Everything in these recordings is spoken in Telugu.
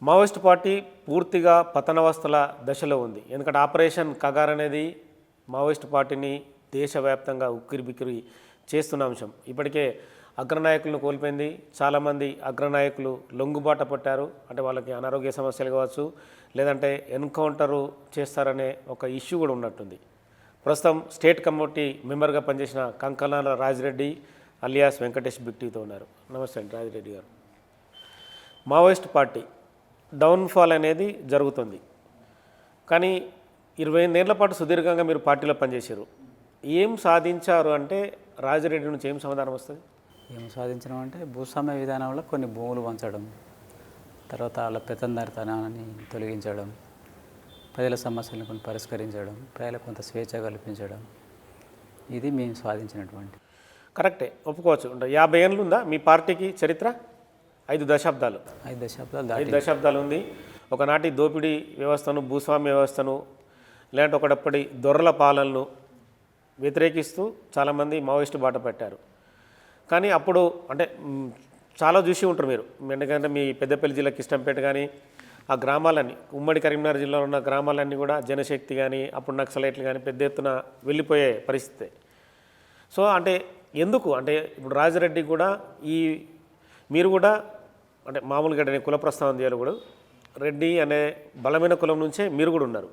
మావోయిస్ట్ పార్టీ పూర్తిగా పతనావస్థల దశలో ఉంది. ఎందుకంటే ఆపరేషన్ కగార్ అనేది మావోయిస్ట్ పార్టీని దేశవ్యాప్తంగా ఉక్కిరిబిక్కిరి చేస్తున్న అంశం. ఇప్పటికే అగ్రనాయకులను కోల్పోయింది. చాలామంది అగ్రనాయకులు లొంగుబాట పట్టారు. అంటే వాళ్ళకి అనారోగ్య సమస్యలు కావచ్చు, లేదంటే ఎన్కౌంటరు చేస్తారనే ఒక ఇష్యూ కూడా ఉన్నట్టుంది. ప్రస్తుతం స్టేట్ కమిటీ మెంబర్గా పనిచేసిన కంకనాల రాజిరెడ్డి అలియాస్ వెంకటేష్ బిట్టితో ఉన్నారు. నమస్తే అండి రాజిరెడ్డి గారు. మావోయిస్ట్ పార్టీ డౌన్ఫాల్ అనేది జరుగుతుంది. కానీ 28 ఏళ్ల పాటు సుదీర్ఘంగా మీరు పార్టీలో పనిచేశారు. ఏం సాధించారు అంటే రాజిరెడ్డి నుంచి ఏం సమాధానం వస్తుంది? ఏం సాధించడం అంటే భూస్వామ్య విధానంలో కొన్ని భూములు పంచడం, తర్వాత వాళ్ళ పెత్తందారితనాన్ని తొలగించడం, ప్రజల సమస్యలను కొన్ని పరిష్కరించడం, ప్రజలకు కొంత స్వేచ్ఛ కల్పించడం, ఇది మేము సాధించినటువంటి. కరెక్టే, ఒప్పుకోవచ్చు. అంటే 50 ఏళ్ళు ఉందా మీ పార్టీకి చరిత్ర? 5 దశాబ్దాలు. 5 దశాబ్దాలు ఉంది. ఒకనాటి దోపిడీ వ్యవస్థను, భూస్వామ్య వ్యవస్థను, లేదంటే ఒకటప్పటి దొరల పాలనను వ్యతిరేకిస్తూ చాలామంది మావోయిస్టు బాట పెట్టారు. కానీ అప్పుడు అంటే చాలా చూసి ఉంటారు మీరు. ఎందుకంటే మీ పెద్దపల్లి జిల్లా కిష్టంపేట కానీ ఆ గ్రామాలన్నీ, ఉమ్మడి కరీంనగర్ జిల్లాలో ఉన్న గ్రామాలన్నీ కూడా జనశక్తి కానీ అప్పుడు నక్సలైట్లు కానీ పెద్ద ఎత్తున వెళ్ళిపోయే పరిస్థితి. సో అంటే ఎందుకు అంటే ఇప్పుడు రాజిరెడ్డి కూడా మీరు కూడా అంటే మామూలుగా కుల ప్రస్తావన చేయాలి కూడా, రెడ్డి అనే బలమైన కులం నుంచే మీరు కూడా ఉన్నారు.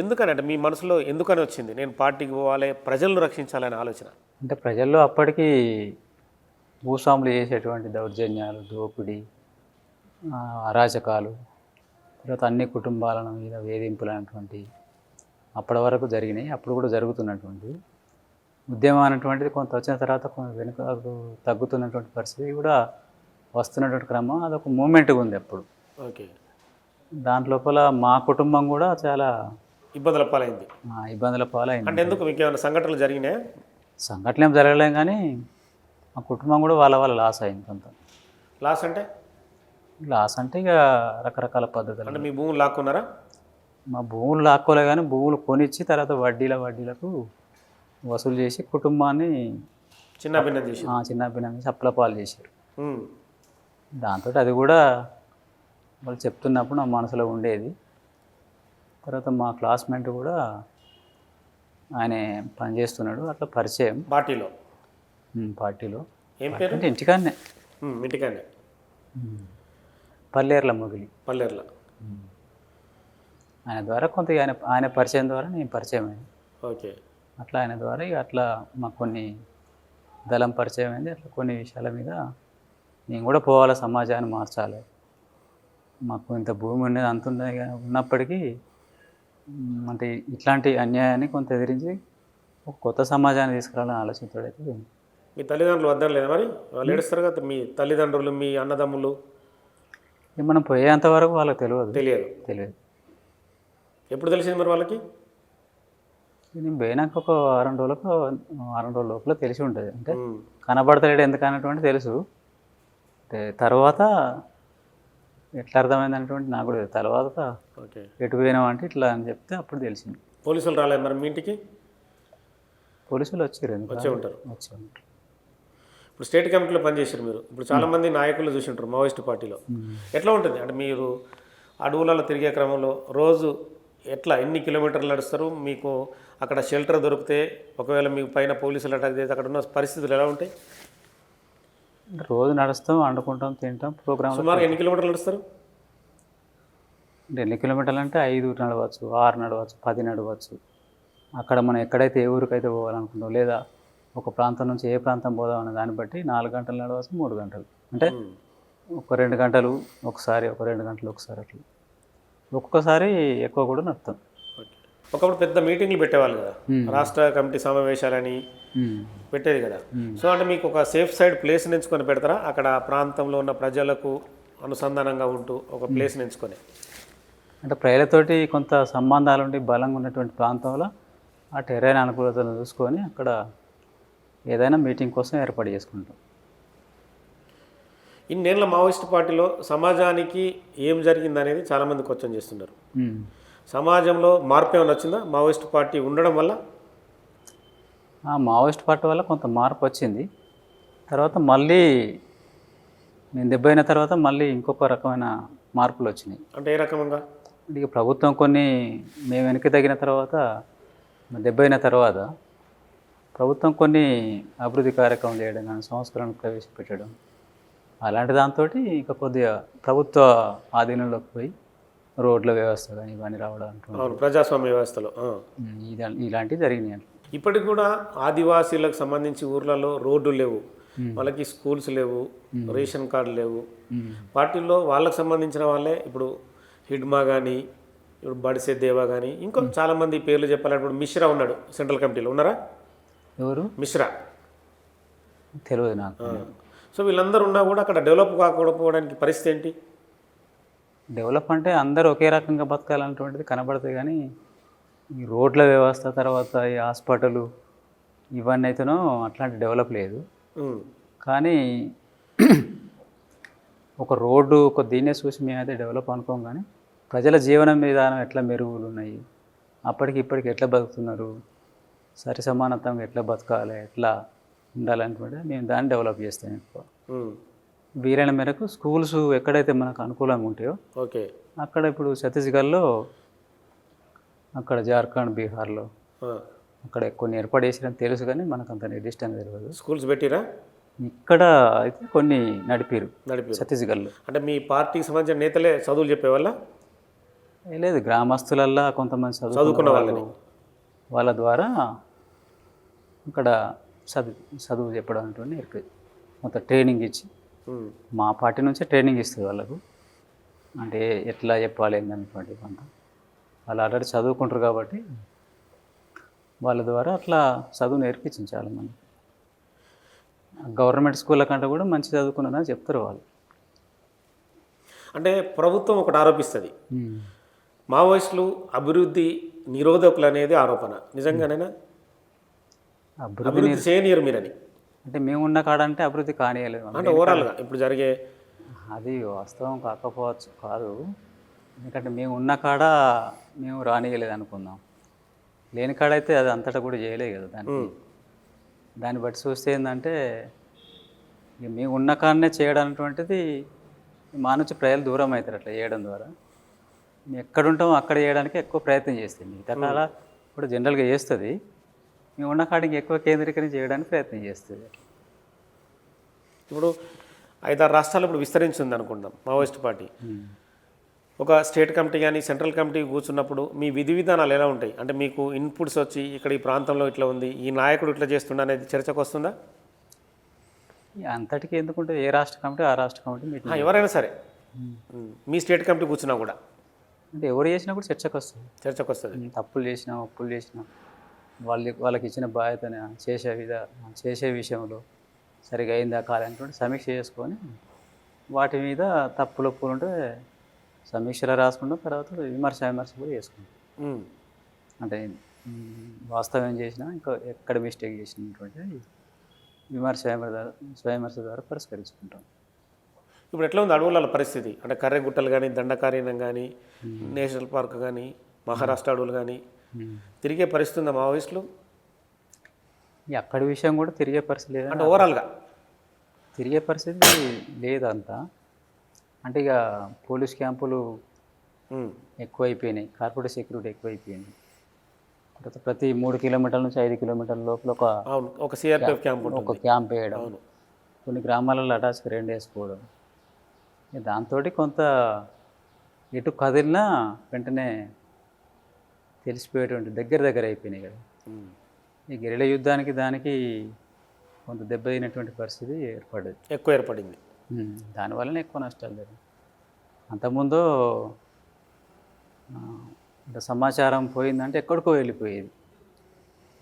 ఎందుకని అంటే మీ మనసులో ఎందుకని వచ్చింది నేను పార్టీకి పోవాలి, ప్రజలను రక్షించాలనే ఆలోచన? అంటే ప్రజల్లో అప్పటికి భూస్వాములు చేసేటువంటి దౌర్జన్యాలు, దోపిడీ, అరాచకాలు, తర్వాత అన్ని కుటుంబాల మీద వేధింపులు అనేటువంటి అప్పటి వరకు జరిగినాయి. అప్పుడు కూడా జరుగుతున్నటువంటి ఉద్యమం అనేటువంటిది కొంత వచ్చిన తర్వాత కొంత వెనుకకు తగ్గుతున్నటువంటి పరిస్థితి కూడా వస్తున్నటువంటి క్రమం, అదొక మూమెంట్గా ఉంది అప్పుడు. ఓకే. దాంట్లోపల మా కుటుంబం కూడా చాలా ఇబ్బందుల పాలైంది. అంటే ఎందుకు మీకు ఏమైనా సంఘటనలు జరిగినాయా? సంఘటన ఏం జరగలేం, కానీ మా కుటుంబం కూడా వాళ్ళ లాస్ అయింది. కొంత లాస్ అంటే ఇక రకరకాల పద్ధతులు. అంటే మీ భూములు లాక్కున్నారా? మా భూములు లాక్కోలే, కానీ భూములు కొనిచ్చి తర్వాత వడ్డీలకు వసూలు చేసి కుటుంబాన్ని చిన్నభిన్నం చేసి అప్పులపాలు చేశారు. దాంతో అది కూడా వాళ్ళు చెప్తున్నప్పుడు నా మనసులో ఉండేది. తర్వాత మా క్లాస్మేట్ కూడా ఆయన పనిచేస్తున్నాడు, అట్లా పరిచయం పార్టీలో. ఏం పేరు? అంటే ఇంటికాడనే పల్లేర్ల మొగిలి. ఆయన ద్వారా కొంత ఆయన పరిచయం ద్వారా నేను పరిచయం అయింది. ఓకే. అట్లా ఆయన ద్వారా ఇక అట్లా మాకు కొన్ని దళం పరిచయం అయింది. అట్లా కొన్ని విషయాల మీద నేను కూడా పోవాలి, సమాజాన్ని మార్చాలి, మాకు ఇంత భూమి ఉండేది అంత ఉన్నప్పటికీ అంటే ఇట్లాంటి అన్యాయాన్ని కొంత ఎదిరించి ఒక కొత్త సమాజాన్ని తీసుకురావాలని ఆలోచించడైతే. మీ తల్లిదండ్రులు వద్దని లేదా మరి? వాళ్ళు ఏడుస్తారు కదా, మీ తల్లిదండ్రులు, మీ అన్నదమ్ములు? మనం పోయేంత వరకు వాళ్ళకి తెలియదు. ఎప్పుడు తెలిసింది మరి వాళ్ళకి? నేను పోయినాక ఒక వారం రోజుల లోపల తెలిసి ఉంటుంది. అంటే కనబడతలేడు ఎందుకు అన్నటువంటి తెలుసు. అంటే తర్వాత ఎట్లా అర్థమైంది అనేటువంటి నాకు కూడా తర్వాత ఎటు పోయినాం అంటే ఇట్లా అని చెప్తే అప్పుడు తెలిసింది. పోలీసులు రాలేదు మరి మీ ఇంటికి? పోలీసులు వచ్చే ఉంటారు. ఇప్పుడు స్టేట్ కమిటీలో పనిచేశారు మీరు. ఇప్పుడు చాలామంది నాయకులు చూసి ఉంటారు మావోయిస్ట్ పార్టీలో. ఎట్లా ఉంటుంది అంటే మీరు అడవులలో తిరిగే క్రమంలో రోజు ఎన్ని కిలోమీటర్లు నడుస్తారు? మీకు అక్కడ షెల్టర్ దొరికితే ఒకవేళ మీకు పైన పోలీసులు అటాక్ చేస్తే అక్కడ ఉన్న పరిస్థితులు ఎలా ఉంటాయి? రోజు నడుస్తాం, వండుకుంటాం, తింటాం. ప్రోగ్రామ్ సుమారు ఎన్ని కిలోమీటర్లు నడుస్తారు? అంటే ఎన్ని కిలోమీటర్లు అంటే 5 నడవచ్చు, 6 నడవచ్చు, 10 నడవచ్చు. అక్కడ మనం ఎక్కడైతే ఏ ఊరికైతే పోవాలనుకుంటాం, లేదా ఒక ప్రాంతం నుంచి ఏ ప్రాంతం పోదాం అనే దాన్ని బట్టి 4 గంటలు నడవచ్చు, 3 గంటలు, అంటే ఒక 2 గంటలు ఒకసారి, ఒక 2 గంటలు ఒకసారి, అట్లా ఒక్కొక్కసారి ఎక్కువ కూడా నడుస్తాం. ఒకప్పుడు పెద్ద మీటింగ్లు పెట్టేవాళ్ళు కదా, రాష్ట్ర కమిటీ సమావేశాలని పెట్టేది కదా. సో అంటే మీకు ఒక సేఫ్ సైడ్ ప్లేస్ ఎంచుకొని పెడతారా? అక్కడ ప్రాంతంలో ఉన్న ప్రజలకు అనుసంధానంగా ఉంటూ ఒక ప్లేస్ ఎంచుకొని, అంటే ప్రజలతోటి కొంత సంబంధాలు ఉండి బలంగా ఉన్నటువంటి ప్రాంతంలో ఆ టెరైన్ అనుకూలతను చూసుకొని అక్కడ ఏదైనా మీటింగ్ కోసం ఏర్పాటు చేసుకుంటాం. ఇన్నేళ్ల మావోయిస్ట్ పార్టీలో సమాజానికి ఏం జరిగిందనేది చాలామంది క్వశ్చన్ చేస్తున్నారు. సమాజంలో మార్పు ఏమైనా వచ్చిందా మావోయిస్ట్ పార్టీ ఉండడం వల్ల? మావోయిస్ట్ పార్టీ వల్ల కొంత మార్పు వచ్చింది. తర్వాత మళ్ళీ నేను దెబ్బైన తర్వాత మళ్ళీ ఇంకొక రకమైన మార్పులు వచ్చినాయి. అంటే ఏ రకంగా? ఇక ప్రభుత్వం కొన్ని మేము వెనక్కి తగిన తర్వాత దెబ్బైన తర్వాత ప్రభుత్వం కొన్ని అభివృద్ధి కార్యక్రమం చేయడం కానీ సంస్కరణలు ప్రవేశపెట్టడం అలాంటి దాంతో ఇక కొద్దిగా ప్రభుత్వ ఆధీనంలోకి పోయి రోడ్ల వ్యవస్థ కానీ ఇవన్నీ రావడం అవును, ప్రజాస్వామ్య వ్యవస్థలో ఇలాంటివి జరిగినాయి. ఇప్పటికి కూడా ఆదివాసీలకు సంబంధించి ఊర్లలో రోడ్డు లేవు, వాళ్ళకి స్కూల్స్ లేవు, రేషన్ కార్డు లేవు. పార్టీల్లో వాళ్ళకి సంబంధించిన వాళ్ళే ఇప్పుడు హిడ్మా కానీ, ఇప్పుడు బడిసే దేవా కానీ, ఇంకో చాలామంది పేర్లు చెప్పాలంటే ఇప్పుడు మిశ్రా ఉన్నాడు సెంట్రల్ కమిటీలో, ఉన్నారా? ఎవరు? మిశ్రా. తెలియదు నాకు. సో వీళ్ళందరూ ఉన్నా కూడా అక్కడ డెవలప్ కాకపోవడానికి పరిస్థితి ఏంటి? డెవలప్ అంటే అందరూ ఒకే రకంగా బతకాలన్నటువంటిది కనబడుతుంది, కానీ ఈ రోడ్ల వ్యవస్థ తర్వాత ఈ హాస్పిటల్ ఇవన్నీ అయితేనో అట్లాంటి డెవలప్ లేదు. కానీ ఒక రోడ్డు ఒక దీన్నే చూసి మేమైతే డెవలప్ అనుకోం, కానీ ప్రజల జీవన విధానం ఎట్లా మెరుగులు ఉన్నాయి, అప్పటికి ఇప్పటికి ఎట్లా బతుకుతున్నారు, సరి సమానత్వంగా ఎట్లా బతకాలి, ఎట్లా ఉండాలనుకుంటే మేము దాన్ని డెవలప్ చేస్తాం. ఎక్కువ వీలైన మేరకు స్కూల్స్ ఎక్కడైతే మనకు అనుకూలంగా ఉంటాయో ఓకే అక్కడ ఇప్పుడు ఛత్తీస్గఢ్లో, అక్కడ జార్ఖండ్, బీహార్లో అక్కడ కొన్ని ఏర్పాటు చేసిరని తెలుసు, కానీ మనకు అంత నిర్దిష్టంగా తెలియదు. స్కూల్స్ పెట్టిరా? ఇక్కడ అయితే కొన్ని నడిపారు ఛత్తీస్గఢ్లో. అంటే మీ పార్టీకి సంబంధించిన నేతలే చదువులు చెప్పేవాళ్ళ? లేదు, గ్రామస్తులల్లా కొంతమంది చదువుకున్న వాళ్ళని వాళ్ళ ద్వారా ఇక్కడ చదువు చెప్పడం అంటూ నేర్పేది. మొత్తం ట్రైనింగ్ ఇచ్చి మా పార్టీ నుంచే ట్రైనింగ్ ఇస్తుంది వాళ్ళకు, అంటే ఎట్లా చెప్పాలి ఏంటనేటువంటి కొంత. వాళ్ళు ఆల్రెడీ చదువుకుంటారు కాబట్టి వాళ్ళ ద్వారా అట్లా చదువు నేర్పించింది చాలామంది. గవర్నమెంట్ స్కూళ్ళ కంటే కూడా మంచి చదువుకున్నారని చెప్తారు వాళ్ళు. అంటే ప్రభుత్వం ఒకటి ఆరోపిస్తుంది, మావోయిస్టులు అభివృద్ధి నిరోధకులు అనేది ఆరోపణ. నిజంగానేనా? అభివృద్ధి చేయనియరు మీరని అంటే మేము ఉన్న కాడ అంటే అభివృద్ధి కానియలేదు అంటే ఓవరాల్గా ఇప్పుడు జరిగే అది వాస్తవం కాకపోవచ్చు కాదు, ఎందుకంటే మేము ఉన్న కాడ మేము రానియలేదు అనుకుందాం, లేని కాడ అయితే అది అంతటా కూడా చేయలేదు కదా. దాన్ని బట్టి చూస్తే ఏంటంటే మేము ఉన్న కాడనే చేయడం అటువంటిది మా నుంచి ప్రజలు దూరం అవుతారు అట్లా చేయడం ద్వారా. మేము ఎక్కడ ఉంటామో అక్కడ చేయడానికి ఎక్కువ ప్రయత్నం చేస్తుంది. మిగతా కాడ కూడా జనరల్గా చేస్తుంది, మేము ఉన్న కాడికి ఎక్కువ కేంద్రీకరణ చేయడానికి ప్రయత్నం చేస్తుంది. ఇప్పుడు 5-6 రాష్ట్రాలు ఇప్పుడు విస్తరించింది అనుకుంటాం మావోయిస్ట్ పార్టీ. ఒక స్టేట్ కమిటీ కానీ సెంట్రల్ కమిటీ కూర్చున్నప్పుడు మీ విధి విధానాలు ఎలా ఉంటాయి? అంటే మీకు ఇన్పుట్స్ వచ్చి ఇక్కడ ఈ ప్రాంతంలో ఇట్లా ఉంది, ఈ నాయకుడు ఇట్లా చేస్తుండ అనేది చర్చకు వస్తుందా? అంతటికి ఎందుకుంటే ఏ రాష్ట్ర కమిటీ ఆ రాష్ట్ర కమిటీ మీటింగ్ ఎవరైనా సరే మీ స్టేట్ కమిటీ కూర్చున్నా కూడా అంటే ఎవరు చేసినా కూడా చర్చకు వస్తుంది. తప్పులు చేసినా ఒప్పులు చేసినా వాళ్ళకి ఇచ్చిన బాధ్యతని చేసే విషయంలో సరిగా అయిందా కాలంటే సమీక్ష చేసుకొని వాటి మీద తప్పులు ఒప్పులు ఉంటే సమీక్షలో రాసుకుంటాం, తర్వాత విమర్శ కూడా చేసుకుంటాం. అంటే వాస్తవం ఏం చేసినా ఇంకా ఎక్కడ మిస్టేక్ చేసినటువంటి స్వయమర్శ ద్వారా పరిష్కరించుకుంటాం. ఇప్పుడు ఎట్లా ఉంది అడవుల పరిస్థితి? అంటే కర్రెగుట్టలు కానీ, దండకారణ్యం కానీ, నేషనల్ పార్క్ కానీ, మహారాష్ట్ర అడవులు కానీ తిరిగే పరిస్థితి ఉందా మావోయిస్టులు? అక్కడి విషయం కూడా తిరిగే పరిస్థితి లేదు, అంటే ఓవరాల్గా తిరిగే పరిస్థితి లేదంతా. అంటే ఇక పోలీస్ క్యాంపులు ఎక్కువైపోయినాయి, కార్పొరేట్ సెక్యూరిటీ ఎక్కువైపోయింది. తర్వాత ప్రతి 3 కిలోమీటర్ల నుంచి 5 కిలోమీటర్ల లోపల ఒక సిఆర్పిఎఫ్ క్యాంప్, ఒక క్యాంప్ వేయడం, కొన్ని గ్రామాలలో అటాచ్గా 2 వేసుకోవడం. దాంతో కొంత ఎటు కదిలినా వెంటనే తెలిసిపోయేటువంటి దగ్గర అయిపోయినాయి కదా. ఈ గెరిల యుద్ధానికి దానికి కొంత దెబ్బతినటువంటి పరిస్థితి ఏర్పడింది. దానివల్లనే ఎక్కువ నష్టాలు జరిగింది. అంతకుముందు సమాచారం పోయిందంటే ఎక్కడికో వెళ్ళిపోయేది,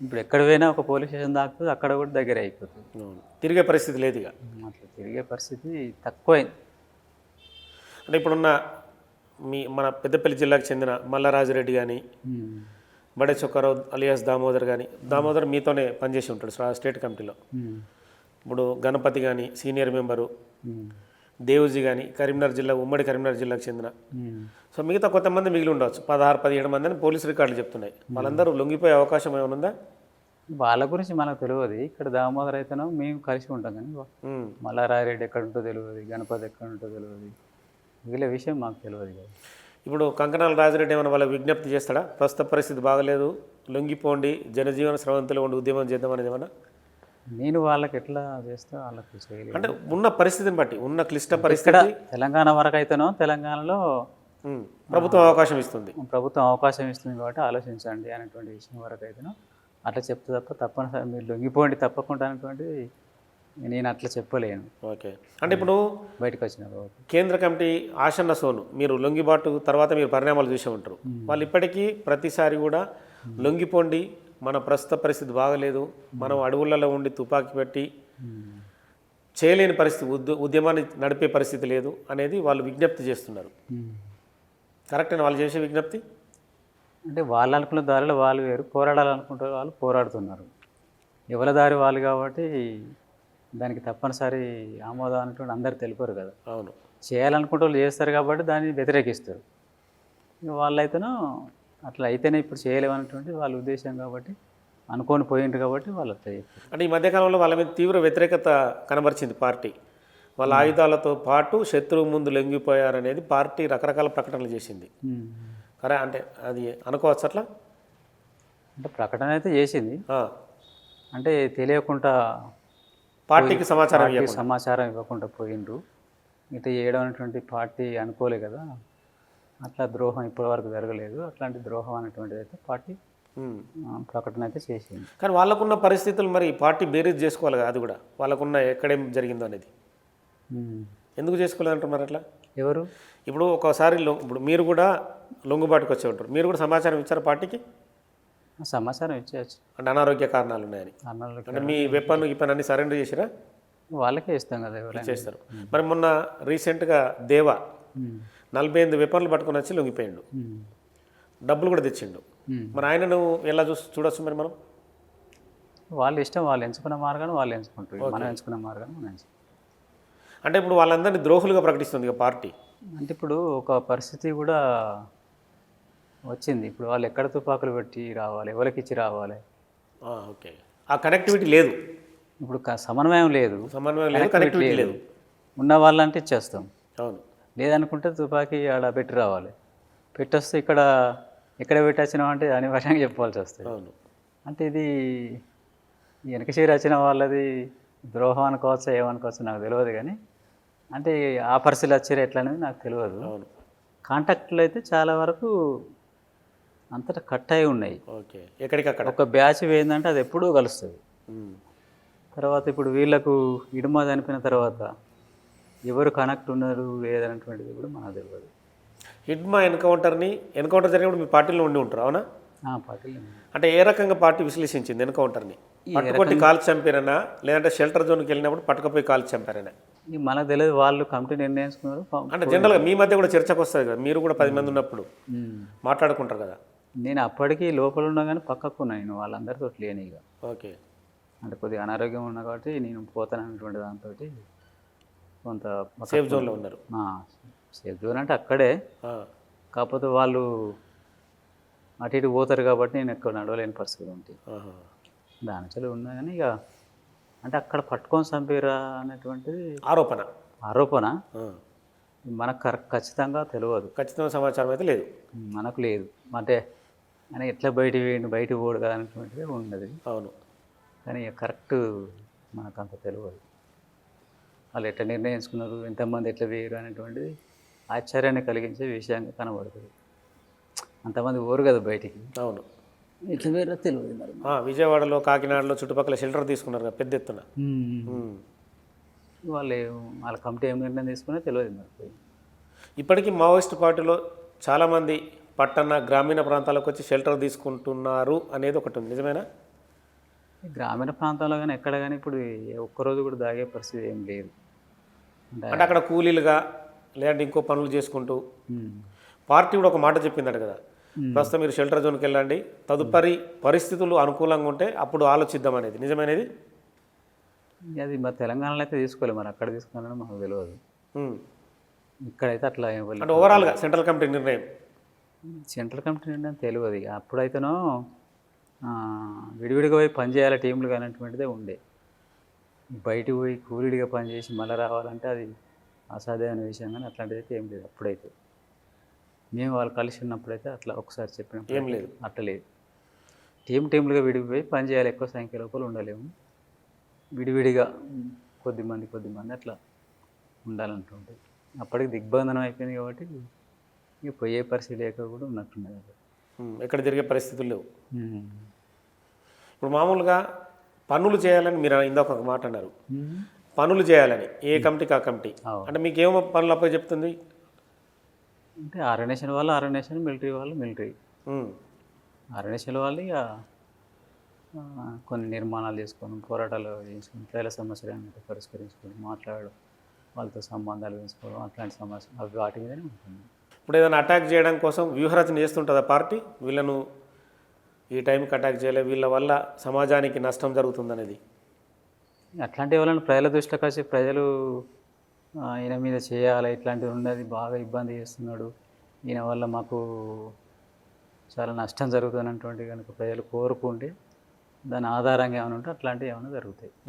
ఇప్పుడు ఎక్కడ పోయినా ఒక పోలీస్ స్టేషన్ దాకుతుంది, అక్కడ కూడా దగ్గర అయిపోతుంది. తిరిగే పరిస్థితి లేదు ఇక. అట్లా తిరిగే పరిస్థితి తక్కువైంది. అంటే ఇప్పుడున్న మన పెద్దపల్లి జిల్లాకు చెందిన మల్లారాజురెడ్డి కానీ, బడే చొక్కారావు అలియాస్ దామోదర్ కానీ, దామోదర్ మీతోనే పనిచేసి ఉంటాడు స్టేట్ కమిటీలో. ఇప్పుడు గణపతి కానీ సీనియర్ మెంబరు, దేవుజీ కానీ కరీంనగర్ జిల్లా, ఉమ్మడి కరీంనగర్ జిల్లాకు చెందిన. సో మిగతా కొంతమంది మిగిలి ఉండవచ్చు, 16-17 మంది అని పోలీసు రికార్డులు చెప్తున్నాయి. వాళ్ళందరూ లొంగిపోయే అవకాశం ఏమైనా ఉందా? వాళ్ళ గురించి మనకు తెలియదు. ఇక్కడ దామోదర్ అయితేనో మేము కలిసి ఉంటాం కానీ ఉమ్. మల్లారాయరెడ్డి ఎక్కడ ఉంటో తెలియదు, గణపతి ఎక్కడ ఉంటో తెలియదు, వీళ్ళ విషయం మాకు తెలియదు కదా. ఇప్పుడు కంకణాల రాజిరెడ్డి ఏమైనా వాళ్ళ విజ్ఞప్తి చేస్తాడా? ప్రస్తుత పరిస్థితి బాగలేదు, లొంగిపోండి, జనజీవన స్రవంతిలో ఉండి ఉద్యమం చేద్దాం అనేది ఏమన్నా? నేను వాళ్ళకి ఎట్లా చేస్తే వాళ్ళకి చేయలేదు. అంటే ఉన్న పరిస్థితిని బట్టి, ఉన్న క్లిష్ట ఇక్కడ పరిస్థితి తెలంగాణ వరకు అయితేనో తెలంగాణలో ప్రభుత్వం అవకాశం ఇస్తుంది. ప్రభుత్వం అవకాశం ఇస్తుంది కాబట్టి ఆలోచించండి అనేటువంటి విషయం వరకు అయితేనో అట్లా చెప్తే తప్పనిసరి మీరు లొంగిపోండి తప్పకుండా అనేటువంటి నేను అట్లా చెప్పలేను. ఓకే. అంటే ఇప్పుడు బయటకు వచ్చిన తర్వాత కేంద్ర కమిటీ ఆసన్న సోను మీరు లొంగిబాటు తర్వాత మీరు పరిణామాలు చూసే ఉంటారు. వాళ్ళు ఇప్పటికీ ప్రతిసారి కూడా లొంగిపోండి, మన ప్రస్తుత పరిస్థితి బాగలేదు, మనం అడవులలో ఉండి తుపాకీ పెట్టి చేయలేని పరిస్థితి, ఉద్యమాన్ని నడిపే పరిస్థితి లేదు అనేది వాళ్ళు విజ్ఞప్తి చేస్తున్నారు. కరెక్టేనా వాళ్ళు చేసే విజ్ఞప్తి? అంటే వాళ్ళు అనుకున్న దారిలో వాళ్ళు వేరు, పోరాడాలనుకుంటే వాళ్ళు పోరాడుతున్నారు. ఎవరి దారి వాళ్ళు కాబట్టి దానికి తప్పనిసరి ఆమోదం అనేటువంటి అందరు తెలిపారు కదా. అవును. చేయాలనుకుంటే వాళ్ళు చేస్తారు కాబట్టి దాన్ని వ్యతిరేకిస్తారు. ఇక వాళ్ళైతేనో అట్లా అయితేనే ఇప్పుడు చేయలేమనేటువంటి వాళ్ళ ఉద్దేశం కాబట్టి అనుకొని పోయిండ్రు కాబట్టి వాళ్ళు అట్లా చెప్పారు. అంటే ఈ మధ్యకాలంలో వాళ్ళ మీద తీవ్ర వ్యతిరేకత కనబరిచింది పార్టీ. వాళ్ళ ఆయుధాలతో పాటు శత్రువు ముందు లొంగిపోయారనేది పార్టీ రకరకాల ప్రకటనలు చేసింది. కరే అంటే అది అనుకోవచ్చు అట్లా? అంటే ప్రకటన అయితే చేసింది, ఆ. అంటే తెలియకుండా పార్టీకి సమాచారం ఇవ్వకుండా పోయిండ్రు. ఇట్లా చేయడం అనేటువంటి పార్టీ అనుకోలే కదా. అట్లా ద్రోహం ఇప్పటివరకు జరగలేదు. అట్లాంటి ద్రోహం అనేటువంటిది అయితే పార్టీ ప్రకటన అయితే చేసింది. కానీ వాళ్ళకున్న పరిస్థితులు మరి పార్టీ బేరీజ్ చేసుకోవాలి కదా, అది కూడా వాళ్ళకున్న ఎక్కడేం జరిగిందో అనేది ఎందుకు చేసుకోలేదంటారు మరి అట్లా? ఎవరు ఇప్పుడు ఒకసారి ఇప్పుడు మీరు కూడా లొంగుబాటుకు వచ్చే ఉంటారు, మీరు కూడా సమాచారం ఇచ్చారు పార్టీకి? సమాచారం ఇచ్చేయచ్చు. అంటే అనారోగ్య కారణాలు ఉన్నాయని, అంటే మీ వెపన్ అన్ని సరెండర్ చేసిరా? వాళ్ళకే ఇస్తాం కదా, ఎవరైనా చేస్తారు. మరి మొన్న రీసెంట్గా దేవా 48 వెపన్లు పట్టుకొని వచ్చి లొంగిపోయిండు, డబ్బులు కూడా తెచ్చిండు. మరి ఆయనను ఎలా చూడొచ్చు మరి మనం? వాళ్ళ ఇష్టం, వాళ్ళు ఎంచుకున్న మార్గాన్ని వాళ్ళు ఎంచుకుంటారు, మనం ఎంచుకున్న మార్గాన్ని మనం ఎంచుకుంటాం. అంటే ఇప్పుడు వాళ్ళందరినీ ద్రోహులుగా ప్రకటిస్తుంది ఇక పార్టీ. అంటే ఇప్పుడు ఒక పరిస్థితి కూడా వచ్చింది. ఇప్పుడు వాళ్ళు ఎక్కడ తుపాకులు పెట్టి రావాలి, ఎవరికి ఇచ్చి రావాలి? ఓకే. ఆ కనెక్టివిటీ లేదు, ఇప్పుడు సమన్వయం లేదు, కనెక్టివిటీ లేదు. ఉన్న వాళ్ళంటే ఇచ్చేస్తాం. అవును. లేదనుకుంటే తుపాకీ ఆడ పెట్టి రావాలి, పెట్టొస్తే ఎక్కడ పెట్టొచ్చినాం అంటే అనివార్యంగా చెప్పాల్సి వస్తుంది. అవును. అంటే ఇది వెనక చేరి వచ్చిన వాళ్ళది ద్రోహం అనుకోవచ్చు, ఏమనుకోవచ్చు నాకు తెలియదు. కానీ అంటే ఆ పరిస్థితులు వచ్చారు ఎట్లా అనేది నాకు తెలియదు. అవును. కాంటాక్ట్లు అయితే చాలా వరకు అంతటా కట్ అయి ఉన్నాయి. ఓకే. ఎక్కడికక్కడ ఒక బ్యాచ్ పోయిందంటే అది ఎప్పుడూ కలుస్తుంది. తర్వాత ఇప్పుడు వీళ్ళకు ఇడుమ చనిపోయిన తర్వాత ఎవరు కనెక్ట్ ఉన్నారు లేదనేటువంటిది కూడా మనకు తెలియదు. హిడ్మా ఎన్కౌంటర్ జరిగినప్పుడు మీ పార్టీలో ఉండి ఉంటారు, అవునా? పార్టీలో అంటే ఏ రకంగా పార్టీ విశ్లేషించింది ఎన్కౌంటర్ని? పట్టుకొట్టి కాల్చి చంపారనా, లేదంటే షెల్టర్ జోన్కి వెళ్ళినప్పుడు పట్టుకపోయి కాల్చి చంపారనా? మనకు తెలియదు, వాళ్ళు కమిటీ నిర్ణయించుకున్నారు. అంటే జనరల్గా మీ మధ్య కూడా చర్చకు వస్తుంది కదా, మీరు కూడా 10 మంది ఉన్నప్పుడు మాట్లాడుకుంటారు కదా. నేను అప్పటికి లోపల ఉన్నా కానీ పక్కకు ఉన్నా, నేను వాళ్ళందరితో లేని ఇక. ఓకే. అంటే కొద్దిగా అనారోగ్యం ఉన్నా కాబట్టి నేను పోతానన్నటువంటి దాంతో కొంత సేఫ్ జోన్లో ఉన్నారు. సేఫ్ జోన్ అంటే అక్కడే, కాకపోతే వాళ్ళు అటు ఇటు పోతారు కాబట్టి నేను ఎక్కువ నడవలేని పరిస్థితి ఉంటుంది. దాని చలి ఉన్నా కానీ ఇక అంటే అక్కడ పట్టుకొని చంపారా అనేటువంటిది ఆరోపణ మనకు ఖచ్చితంగా తెలియదు. ఖచ్చితంగా సమాచారం అయితే లేదు, మనకు లేదు. అంటే అని ఎట్లా బయటికి పోడు కదా అనేటువంటిది ఉన్నది. అవును. కానీ కరెక్ట్ మనకు అంత తెలియదు. వాళ్ళు ఎట్లా నిర్ణయించుకున్నారు, ఎంతమంది ఎట్లా వేయరు అనేటువంటిది ఆశ్చర్యాన్ని కలిగించే విషయంగా కనబడుతుంది. అంతమంది పోరు కదా బయటికి. అవును. ఎట్లా వేరో తెలియదు మరి. విజయవాడలో, కాకినాడలో చుట్టుపక్కల షెల్టర్ తీసుకున్నారు కదా పెద్ద ఎత్తున. వాళ్ళ కమిటీ ఏం నిర్ణయం తీసుకున్నా తెలియదు మరి. ఇప్పటికీ మావోయిస్ట్ పార్టీలో చాలామంది పట్టణ గ్రామీణ ప్రాంతాలకు వచ్చి షెల్టర్ తీసుకుంటున్నారు అనేది ఒకటి ఉంది, నిజమేనా? గ్రామీణ ప్రాంతాల్లో కానీ ఎక్కడ కానీ ఇప్పుడు ఒక్కరోజు కూడా దాగే పరిస్థితి ఏం లేదు. అంటే అక్కడ కూలీలుగా లేదంటే ఇంకో పనులు చేసుకుంటూ పార్టీ కూడా ఒక మాట చెప్పిందట కదా, ప్రస్తుతం మీరు షెల్టర్ జోన్కి వెళ్ళండి, తదుపరి పరిస్థితులు అనుకూలంగా ఉంటే అప్పుడు ఆలోచిద్దాం అనేది, నిజమైనది? అది మరి తెలంగాణలో అయితే తీసుకోలేదు, మరి అక్కడ తీసుకోవాలని మాకు తెలియదు. ఇక్కడైతే అట్లా అంటే ఓవరాల్గా సెంట్రల్ కమిటీ నిర్ణయం తెలియదు. ఇక అప్పుడైతేనో విడివిడిగా పోయి పని చేయాలి టీంలు అనేటువంటిదే ఉండే. బయటికి పోయి కూలీడిగా పనిచేసి మళ్ళీ రావాలంటే అది అసాధ్యమైన విషయం, కానీ అట్లాంటిది అయితే ఏం లేదు. అప్పుడైతే మేము వాళ్ళు కలిసి ఉన్నప్పుడైతే అట్లా ఒకసారి చెప్పినప్పుడు ఏం లేదు. అట్లా లేదు. టీంలుగా విడిపోయి పని చేయాలి, ఎక్కువ సంఖ్య లోపల ఉండలేము. విడివిడిగా కొద్దిమంది అట్లా ఉండాలంటుంటుంది. అప్పటికి దిగ్బంధనం అయిపోయింది కాబట్టి ఇక పోయే పరిస్థితి లేక కూడా ఉన్నట్టున్నది. ఎక్కడ తిరిగే పరిస్థితులు లేవు. ఇప్పుడు మామూలుగా పనులు చేయాలని మీరు ఇందాక ఒక మాట అన్నారు, పనులు చేయాలని ఏ కమిటీకి ఆ కమిటీ, అంటే మీకు ఏమో పనులు అప్ప చెప్తుంది? అంటే ఆర్గనైజేషన్ వాళ్ళు ఆర్గనైజేషన్, మిలిటరీ వాళ్ళు మిలిటరీ. ఆర్గనైజేషన్ వాళ్ళు ఇక కొన్ని నిర్మాణాలు చేసుకొని, పోరాటాలు చేసుకొని, ప్రజల సమస్యలు పరిష్కరించుకొని, మాట్లాడడం, వాళ్ళతో సంబంధాలు పెంచుకోవడం, అట్లాంటి సమస్యలు అవి వాటి మీదనే ఉంటుంది. ఇప్పుడు ఏదైనా అటాక్ చేయడం కోసం వ్యూహరచన చేస్తుంటుందా పార్టీ? వీళ్ళను ఈ టైంకి అటాక్ చేయలేదు, వీళ్ళ వల్ల సమాజానికి నష్టం జరుగుతుందనేది అట్లాంటి వాళ్ళని ప్రజల దృష్టికి వచ్చి ప్రజలు ఈయన మీద చేయాలి, ఇట్లాంటివి ఉన్నది, బాగా ఇబ్బంది చేస్తున్నాడు, ఈయన వల్ల మాకు చాలా నష్టం జరుగుతున్నటువంటి కనుక ప్రజలు కోరుకుంటే దాని ఆధారంగా ఏమైనా ఉంటే అట్లాంటివి ఏమైనా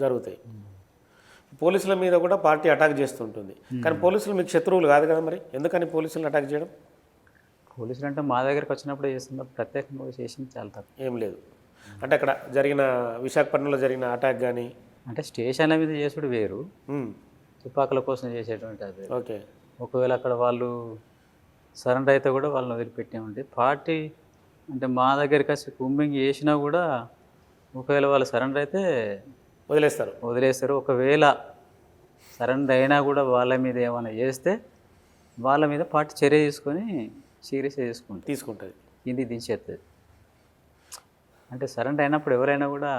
జరుగుతాయి. పోలీసుల మీద కూడా పార్టీ అటాక్ చేస్తుంటుంది, కానీ పోలీసులు మీకు శత్రువులు కాదు కదా, మరి ఎందుకని పోలీసులను అటాక్ చేయడం? పోలీసులు అంటే మా దగ్గరికి వచ్చినప్పుడు చేస్తున్నప్పుడు ప్రత్యేకంగా చేసింది చాలా తక్కువ. ఏం లేదు. అంటే అక్కడ జరిగిన విశాఖపట్నంలో జరిగిన అటాక్ కానీ, అంటే స్టేషన్ల మీద చేసుడు వేరు, తుపాకుల కోసం చేసేటువంటి అది. ఓకే. ఒకవేళ అక్కడ వాళ్ళు సరెండర్ అయితే కూడా వాళ్ళని వదిలిపెట్టామంటే పార్టీ అంటే మా దగ్గరికి వచ్చి కుమ్మింగ్ చేసినా కూడా ఒకవేళ వాళ్ళు సరెండర్ అయితే వదిలేస్తారు. ఒకవేళ సరెండర్ అయినా కూడా వాళ్ళ మీద ఏమైనా చేస్తే వాళ్ళ మీద పార్టీ చర్య తీసుకొని సీరియస్గా తీసుకుంటుంది, కిందికి దించేస్తుంది. అంటే సరెండర్ అయినప్పుడు ఎవరైనా కూడా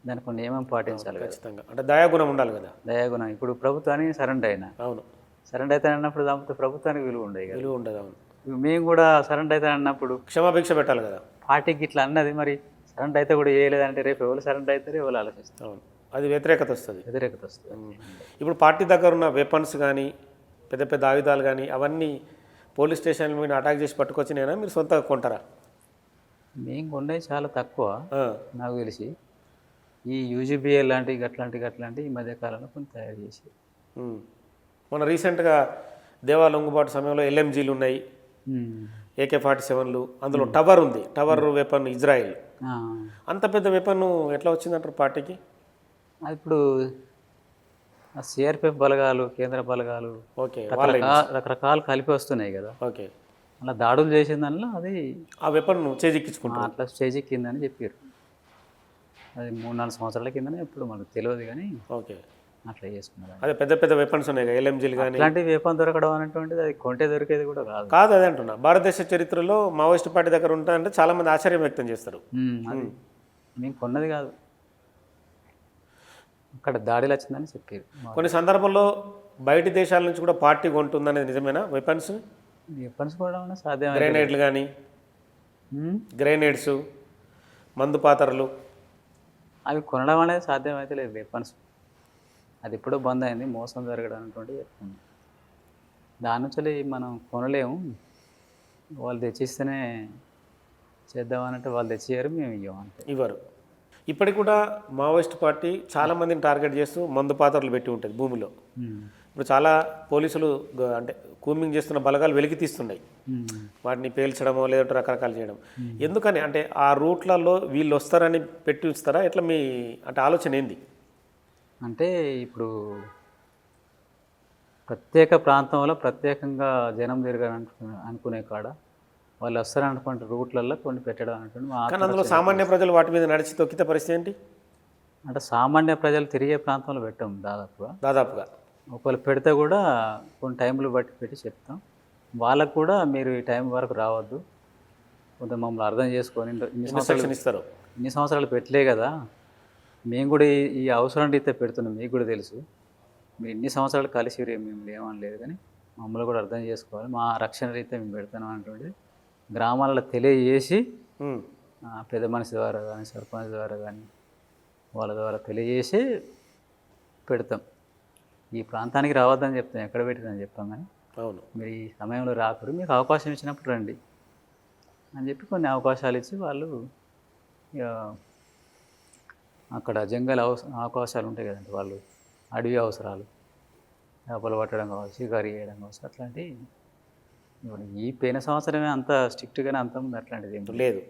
దానికి కొన్ని నియమం పాటించాలి ఖచ్చితంగా. అంటే దయాగుణం ఉండాలి కదా. దయాగుణం. ఇప్పుడు ప్రభుత్వానికి సరెండర్ అయినా, అవును, సరెండర్ అయితే అన్నప్పుడు దాంతో ప్రభుత్వానికి విలువ ఉండదు. అవును. మేము కూడా సరెండర్ అయితే అన్నప్పుడు క్షమాభిక్ష పెట్టాలి కదా. పార్టీకి ఇట్లా అన్నది, మరి సరెండర్ అయితే కూడా చేయలేదంటే రేపు ఎవరు సరెండర్ అవుతారు, ఎవరు ఆలోచిస్తారు. అవును, అది వ్యతిరేకత వస్తుంది. ఇప్పుడు పార్టీ దగ్గర ఉన్న వెపన్స్ కానీ, పెద్ద పెద్ద ఆయుధాలు కానీ, అవన్నీ పోలీస్ స్టేషన్ల మీద అటాక్ చేసి పట్టుకొచ్చినాయినా మీరు సొంతంగా కొంటారా? మేము కొన్నవి చాలా తక్కువ నాకు తెలిసి. ఈ యూజీబీఎల్ లాంటివి అట్లాంటివి ఈ మధ్యకాలంలో కొన్ని తయారు చేసి, మన రీసెంట్గా దేవా లొంగుబాటు సమయంలో LMGలు ఉన్నాయి, AK-47లు, అందులో టవర్ ఉంది, టవర్ వెపన్ ఇజ్రాయిల్. అంత పెద్ద వెపన్ ఎట్లా వచ్చిందంటారు పార్టీకి? అది ఇప్పుడు CRPF బలగాలు, కేంద్ర బలగాలు, ఓకే, రకరకాలు కలిపి వస్తున్నాయి కదా. ఓకే, అలా దాడులు చేసిన దానిలో అది ఆ వెపన్ చేజిక్కించుకుంటారు. అట్లా చేజిక్కిందని చెప్పారు. అది 3-4 సంవత్సరాల కిందనే, ఇప్పుడు మనకు తెలియదు కానీ ఓకే అట్లా చేసుకున్నారు. అదే పెద్ద పెద్ద వెపన్స్ ఉన్నాయి, LMGలు కానీ. అలాంటి వెపన్ దొరకడం అనేటువంటిది అది కొంటే దొరికేది కూడా కాదు. అదే అంటున్నా, భారతదేశ చరిత్రలో మావోయిస్ట్ పార్టీ దగ్గర ఉంటాయంటే చాలామంది ఆశ్చర్యం వ్యక్తం చేస్తారు. అది మేము కొన్నది కాదు, అక్కడ దాడిలు వచ్చిందని చెప్పారు. కొన్ని సందర్భంలో బయటి దేశాల నుంచి కూడా పార్టీ కొంటుందనేది నిజమేనా? వెపన్స్ కూడా సాధ్యం. గ్రెనేడ్లు కానీ, గ్రెనేడ్స్, మందు పాత్రలు, అవి కొనడం అనేది సాధ్యమైతే లేదు. వెపన్స్ అది ఎప్పుడో బంద్ అయింది, మోసం జరగడం అనేటువంటిది చెప్తుంది. దాని నుంచి మనం కొనలేము, వాళ్ళు తెచ్చిస్తేనే చేద్దామనంటే వాళ్ళు తెచ్చియ్యారు, మేము ఇవ్వరు. ఇప్పటికి కూడా మావోయిస్ట్ పార్టీ చాలామందిని టార్గెట్ చేస్తూ మందు పాత్రలు పెట్టి ఉంటుంది భూమిలో. ఇప్పుడు చాలా పోలీసులు అంటే కూమింగ్ చేస్తున్న బలగాలు వెలికి తీస్తున్నాయి, వాటిని పేల్చడమో లేదంటే రకరకాలు చేయడం. ఎందుకని అంటే ఆ రూట్లలో వీళ్ళు వస్తారని పెట్టి ఉంచుతారా? ఎట్లా మీ అంటే ఆలోచన ఏంది? అంటే ఇప్పుడు ప్రత్యేక ప్రాంతంలో ప్రత్యేకంగా జనం తిరగాలని అనుకునే కాడ వాళ్ళు వస్తారనుకుంటే రూట్లలో కొన్ని పెట్టడం అనేటువంటి. కానీ అందులో సామాన్య ప్రజలు వాటి మీద నడిచి తొక్కితే పరిస్థితి ఏంటి? అంటే సామాన్య ప్రజలు తిరిగే ప్రాంతంలో పెట్టాం దాదాపుగా. ఒకవేళ పెడితే కూడా కొన్ని టైంలు బట్టి పెట్టి చెప్తాం వాళ్ళకు కూడా, మీరు ఈ టైం వరకు రావద్దు, కొంత మమ్మల్ని అర్థం చేసుకొని ఇన్ని సంవత్సరాలు పెట్టలే కదా, మేము కూడా ఈ అవసరం అయితే పెడుతున్నాం, మీకు కూడా తెలుసు, మీరు ఇన్ని సంవత్సరాలు కలిసి మేము ఏమనలేదు, కానీ మమ్మల్ని కూడా అర్థం చేసుకోవాలి, మా రక్షణ రీతే మేము పెడతాం అనేటువంటి గ్రామాలలో తెలియజేసి, పెద్ద మనిషి ద్వారా కానీ, సర్పంచ్ ద్వారా కానీ, వాళ్ళ ద్వారా తెలియజేసి పెడతాం. ఈ ప్రాంతానికి రావద్దని చెప్తాం, ఎక్కడ పెట్టిందని చెప్తాం, కానీ అవును మీరు ఈ సమయంలో రాకూడదు, మీకు అవకాశం ఇచ్చినప్పుడు రండి అని చెప్పి కొన్ని అవకాశాలు ఇచ్చి వాళ్ళు ఇక అక్కడ జంగల్ అవకాశాలు ఉంటాయి కదండి, వాళ్ళు అడవి అవసరాలు, చేపలు పట్టడం కావచ్చు, షికారు చేయడం కావచ్చు, అట్లాంటివి. ఇప్పుడు ఈ పోయిన సంవత్సరమే అంత స్ట్రిక్ట్గానే అంత ఉంది, అట్లాంటిది ఏం లేదు. లేదు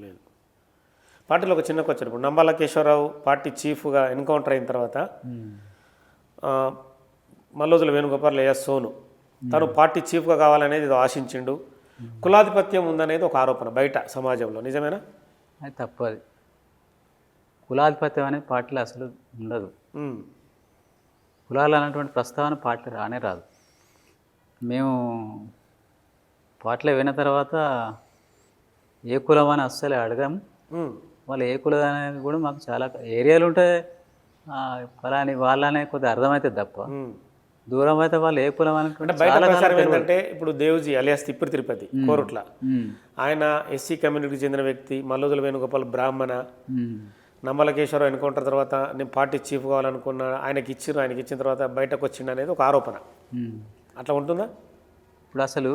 లేదు. పార్టీలో ఒక చిన్న క్వశ్చన్. ఇప్పుడు నంబాల కేశవరావు పార్టీ చీఫ్గా ఎన్కౌంటర్ అయిన తర్వాత ఆ, మల్లోజుల వేణుగోపాల్ లేదా సోను తను పార్టీ చీఫ్గా కావాలనేది ఏదో ఆశించిండు, కులాధిపత్యం ఉందనేది ఒక ఆరోపణ బయట సమాజంలో, నిజమేనా? అది తప్పది. కులాధిపత్యం అనేది పార్టీలో అసలు ఉండదు. ఉమ్, కులాలు అనేటువంటి ప్రస్తావన పార్టీ రానే రాదు. మేము పార్టీలో విన్న తర్వాత ఏ కులం అని అస్సలు అడగాము. ఉమ్, వాళ్ళు ఏ కులం అనేది కూడా మాకు చాలా ఏరియాలు ఉంటే ఫలాని వాళ్ళనే కొద్దిగా అర్థమవుతుంది తప్ప, ఉమ్. దూరం అయితే వాళ్ళు ఏ కులం అంటే అనుకుంటే బయట చాలా ప్రచారం ఏంటంటే ఇప్పుడు దేవ్జీ అలియాస్ తిప్పి తిరుపతి కోరుట్ల, ఉమ్, ఆయన ఎస్సీ కమ్యూనిటీకి చెందిన వ్యక్తి, మల్లోజుల వేణుగోపాల్ బ్రాహ్మణ, ఉమ్, నంబల కేశవరావు ఎన్కౌంటర్ తర్వాత నేను పార్టీ చీఫ్ కావాలనుకున్నా, ఆయనకి ఇచ్చిన తర్వాత బయటకు వచ్చిండు అనేది ఒక ఆరోపణ. ఉమ్. అట్లా ఉంటుందా? ఇప్పుడు అసలు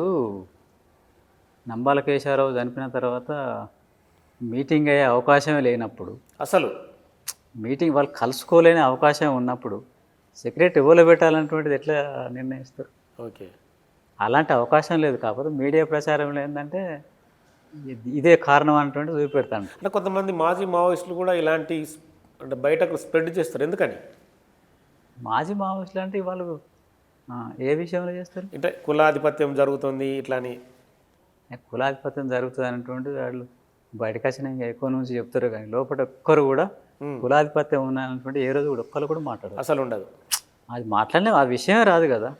నంబాల కేశవరావు చనిపోయిన తర్వాత మీటింగ్ అయ్యే అవకాశమే లేనప్పుడు, అసలు మీటింగ్ వాళ్ళు కలుసుకోలేని అవకాశం ఉన్నప్పుడు సెక్రటరీ ఎవరు పెట్టాలన్నటువంటిది ఎట్లా నిర్ణయిస్తారు? ఓకే. అలాంటి అవకాశం లేదు. కాకపోతే మీడియా ప్రచారంలో ఏంటంటే ఇదే కారణం అన్నటువంటి చూపెడతాను. అంటే కొంతమంది మాజీ మావోయిస్టులు కూడా ఇలాంటి అంటే బయటకు స్ప్రెడ్ చేస్తారు, ఎందుకని? మాజీ మావోయిస్టులు అంటే వాళ్ళు ఏ విషయంలో చేస్తారు? అంటే కులాధిపత్యం జరుగుతుంది ఇట్లా అని. కులాధిపత్యం జరుగుతుంది అనేటువంటి వాళ్ళు బయటకు వచ్చిన ఇంకా ఎక్కువ నుంచి చెప్తారు, కానీ లోపల ఒక్కరు కూడా కులాధిపత్యం ఉన్నటువంటి ఏ రోజు కూడా ఒక్కరు కూడా మాట్లాడరు, అసలు ఉండదు. అది మాట్లాడినా ఆ విషయమే రాదు కదా.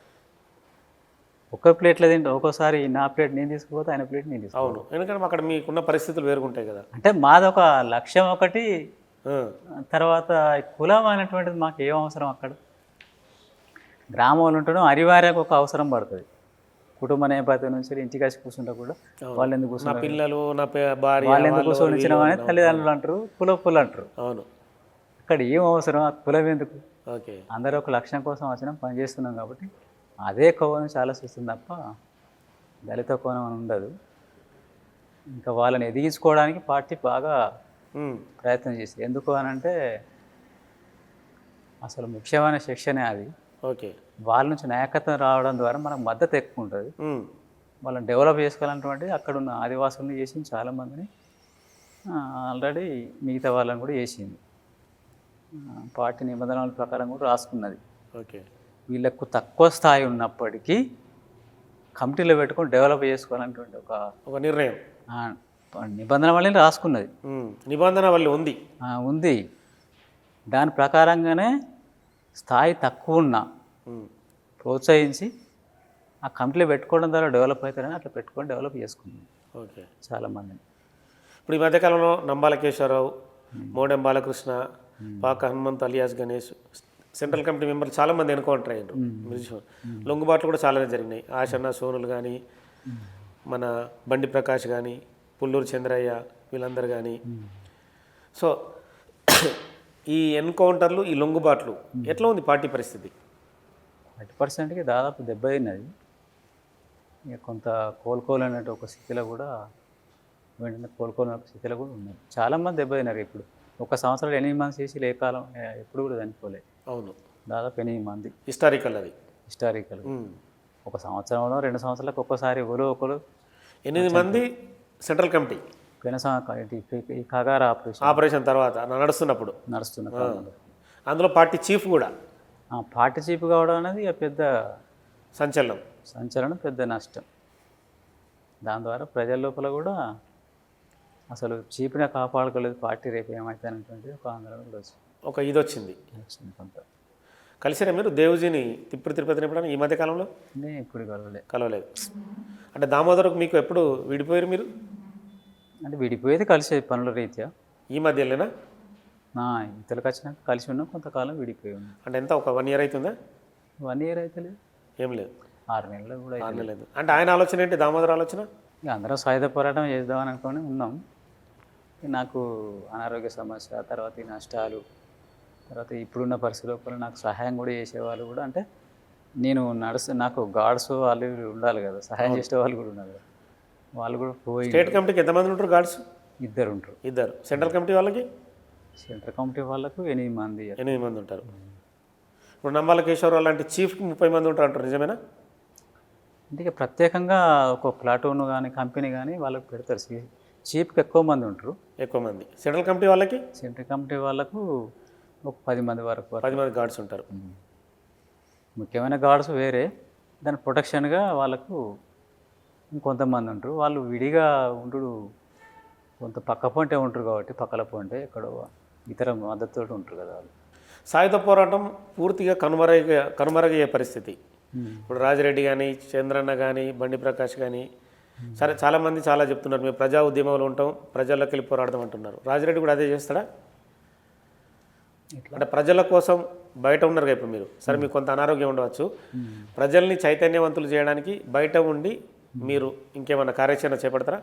ఒక్క ప్లేట్లో తింటే ఒక్కోసారి నా ప్లేట్ నేను తీసుకుపోతే ఆయన ప్లేట్ నేను తీసుకుపోతాను. అవును, ఎందుకంటే అక్కడ మీకున్న పరిస్థితులు వేరుగుంటాయి కదా. అంటే మాదొక లక్ష్యం ఒకటి, ఆ, తర్వాత కులం అనేటువంటిది మాకు ఏం అవసరం అక్కడ. గ్రామంలో ఉంటడం అనివార్యంగా ఒక అవసరం పడుతుంది. కుటుంబ నేపథ్యం నుంచి ఇంటికి వచ్చి కూర్చుంటే కూడా వాళ్ళు ఎందుకు నా కూర్చున్నారు, పిల్లలు నా భార్య వాళ్ళు ఎందుకు కూర్చొని అని తల్లిదండ్రులు అంటారు, కుల అంటారు. అవును. అక్కడ ఏం అవసరం, ఆ కులం ఎందుకు? ఓకే. అందరూ ఒక లక్ష్యం కోసం వచ్చినాం, పనిచేస్తున్నాం కాబట్టి అదే కోణం నుంచి ఆలోచిస్తుంది తప్ప దళిత కోణం అని ఉండదు. ఇంకా వాళ్ళని ఎదిగించుకోవడానికి పార్టీ బాగా ప్రయత్నం చేసింది. ఎందుకు అని అంటే అసలు ముఖ్యమైన శిక్షణే అది. ఓకే. వాళ్ళ నుంచి నాయకత్వం రావడం ద్వారా మనకు మద్దతు ఎక్కువ ఉంటుంది. వాళ్ళని డెవలప్ చేసుకోవాలన్నటువంటి అక్కడ ఉన్న ఆదివాసులను చేసింది, చాలామందిని ఆల్రెడీ మిగతా వాళ్ళని కూడా చేసింది. పార్టీ నిబంధనల ప్రకారం కూడా రాసుకున్నది. ఓకే. వీళ్ళకు తక్కువ స్థాయి ఉన్నప్పటికీ కమిటీలో పెట్టుకొని డెవలప్ చేసుకోవాలనేటువంటి ఒక నిర్ణయం నిబంధన వల్ల రాసుకున్నది. నిబంధన వల్ల ఉంది. ఉంది. దాని ప్రకారంగానే స్థాయి తక్కువ ఉన్న ప్రోత్సహించి ఆ కమిటీలో పెట్టుకోవడం ద్వారా డెవలప్ అవుతారని అట్లా పెట్టుకొని డెవలప్ చేసుకుంది ఓకే చాలామందిని. ఇప్పుడు ఈ మధ్యకాలంలో నంబాల కేశవరావు, మోడెం బాలకృష్ణ, పాక Hanumanth alias Ganesh central committee మెంబర్లు చాలామంది ఎన్కౌంటర్ అయ్యారు. లొంగుబాట్లు కూడా చాలానే జరిగినాయి. ఆశన్న సోనులు కానీ, మన బండి ప్రకాష్ కానీ, పుల్లూరు చంద్రయ్య, వీళ్ళందరూ కానీ. సో ఈ ఎన్కౌంటర్లు, ఈ లొంగుబాట్లు ఎట్లా ఉంది పార్టీ పరిస్థితి? 30%కి దాదాపు దెబ్బతిన్నది. ఇక కొంత కోలుకోలేనట్టు ఒక స్థితిలో కూడా, వెంటనే కోలుకోలేని స్థితిలో కూడా ఉన్నాయి. చాలామంది దెబ్బతిన్నారు. ఇప్పుడు ఒక సంవత్సరాలు 8 మంది చేసి ఏ కాలం ఎప్పుడు కూడా చనిపోలేదు. అవును, దాదాపు 8 మంది. హిస్టారికల్ అది. హిస్టారికల్. ఒక సంవత్సరంలో 2 సంవత్సరాలకు ఒక్కసారి ఒకరు 8 మంది సెంట్రల్ కమిటీ ఈ కగార ఆపరేషన్ తర్వాత నడుస్తున్న కాలంలో. అందులో పార్టీ చీఫ్ కూడా. పార్టీ చీఫ్ కావడం అనేది పెద్ద సంచలనం, పెద్ద నష్టం. దాని ద్వారా ప్రజల లోపల కూడా అసలు చీఫ్నే కాపాడుకోలేదు పార్టీ, రేపు ఏమవుతుంది అనేటువంటి ఒక ఆందోళన కూడా వచ్చింది. ఒక ఇది వచ్చింది కొంత. కలిసిరా మీరు దేవ్జీని తిరుపతిని ఎప్పుడైనా ఈ మధ్య కాలంలో? నేను ఇప్పుడు కలవలేదు. అంటే దామోదరకు మీకు ఎప్పుడు విడిపోయారు మీరు? అంటే విడిపోయేది కలిసి పనుల రీత్యా. ఈ మధ్యలోనా? ఇతరులకు వచ్చినాక కలిసి ఉన్నాం, కొంతకాలం విడిపోయి ఉన్నాం. అంటే ఎంత, ఒక 1 year అవుతుందా? 1 year అయితే లేదు, ఏం లేదు, 6 నెలలు కూడా అయితే లేదు. అంటే ఆయన ఆలోచన ఏంటి, దామోదర్ ఆలోచన? ఇక అందరం సాయుధ పోరాటం చేద్దామని అనుకుని ఉన్నాం. నాకు అనారోగ్య సమస్య, తర్వాత ఈ నష్టాలు, తర్వాత ఇప్పుడున్న పరిస్థితి లోపల నాకు సహాయం కూడా చేసేవాళ్ళు కూడా, అంటే నేను నాకు గార్డ్స్ వాళ్ళు ఉండాలి కదా, సహాయం చేసే వాళ్ళు కూడా ఉన్నారు కదా, వాళ్ళు కూడా పోయి. స్టేట్ కమిటీకి ఎంతమంది ఉంటారు గార్డ్స్? ఇద్దరు ఉంటారు. ఇద్దరు. సెంట్రల్ కమిటీ వాళ్ళకి సెంట్రల్ కమిటీ వాళ్ళకు 8 మంది. 8 మంది ఉంటారు. ఇప్పుడు నమ్మాల కేశవరావు లాంటి చీఫ్కి 30 మంది ఉంటారు అంటారు, నిజమేనా? అంటే ఇక ప్రత్యేకంగా ఒక ప్లాటూన్ కానీ కంపెనీ కానీ వాళ్ళకు పెడతారు. చీఫ్కి ఎక్కువ మంది ఉంటారు. ఎక్కువ మంది. సెంట్రల్ కమిటీ వాళ్ళకి సెంట్రల్ కమిటీ వాళ్ళకు ఒక 10 మంది వరకు 10 మంది గార్డ్స్ ఉంటారు. ముఖ్యమైన గార్డ్స్ వేరే, దాని ప్రొటెక్షన్గా వాళ్ళకు ఇంకొంతమంది ఉంటారు. వాళ్ళు విడిగా ఉండు కొంత పక్క పొంటే ఉంటారు కాబట్టి పక్కల పొంటే ఎక్కడో ఇతర మద్దతుతో ఉంటారు కదా వాళ్ళు. సాయుధ పోరాటం పూర్తిగా కనుమరుగయ్యే పరిస్థితి. ఇప్పుడు రాజిరెడ్డి కానీ, చంద్రన్న కానీ, బండి ప్రకాష్ కానీ, సరే చాలామంది చాలా చెప్తున్నారు మేము ప్రజా ఉద్యమంలో ఉంటాం, ప్రజల్లోకి వెళ్ళి పోరాడదాం అంటున్నారు. రాజిరెడ్డి కూడా అదే చేస్తాడా? అంటే ప్రజల కోసం బయట ఉన్నారు కదా ఇప్పుడు మీరు, సరే మీకు కొంత అనారోగ్యం ఉండవచ్చు, ప్రజల్ని చైతన్యవంతులు చేయడానికి బయట ఉండి మీరు ఇంకేమైనా కార్యాచరణ చేపడతారా?